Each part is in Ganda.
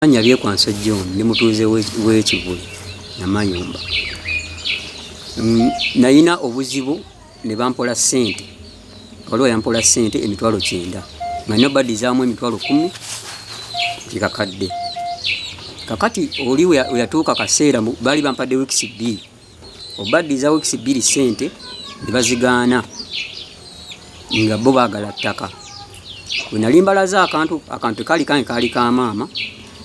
Anya byekwanso John ni mutuuze w'ekivule Namayumba. Nayina obuzibu ne bampola ssente. Waliwo yampola ssente emitwalo 9. Nga badizaamu emitwalo 10 kikakadde. Kakati oli we yatuuka kaseera bali bampadde weeks 2. Obaddiza weeks 2 ssente ne bazigaana nga bo baagala ttaka. We nali mbalaza akantu kali ka maama.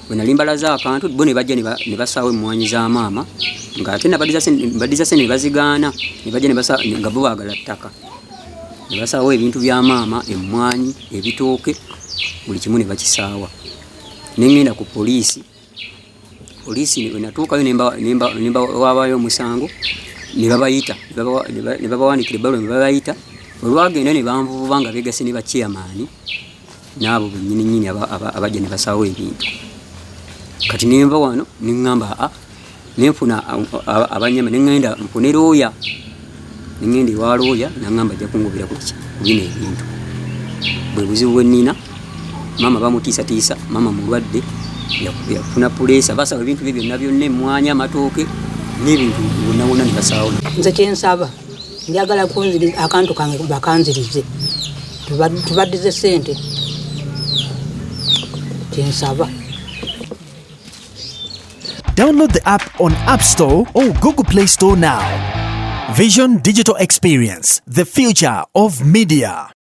Bwe nali mbalaza akantu bo ne bajja ne basaawo emmwanyi za maama nga ate nabadiza ssente ne bazigaana ne bajja ne basaawo nga bo baagala ttaka. Ne basaawo ebintu bya maama, emmwanyi, ebitooke, buli kimu ne bakisaawa. Ne ngenda ku poliisi. Poliisi we natuukayo ne mbawaayo omusango ne babayita ne babawanikira ebbaluwa ne babayita. Olwagenda ne banvububa nga beegase ne bachairman n'abo bennyini abajja ne basaawo ebintu. Kati nenva wano neŋŋamba nenfuna abanyama neŋŋenda nfune looya. Neŋŋenda ewa looya naŋŋamba ajja kungobera ku bino ebintu. Bwe buzibu bwe nnina, maama bamutiisatiisa, maama mulwadde, yafuna puleesa, basaba ebintu bye byonna emmwanyi, amatooke n'ebintu bonna bonna ne basaawo. Nze kyensaba njagala akantu kange bakanzirize tubaddize ssente kyensaba. Download the app on App Store or Google Play Store now. Vision Digital Experience, the future of media.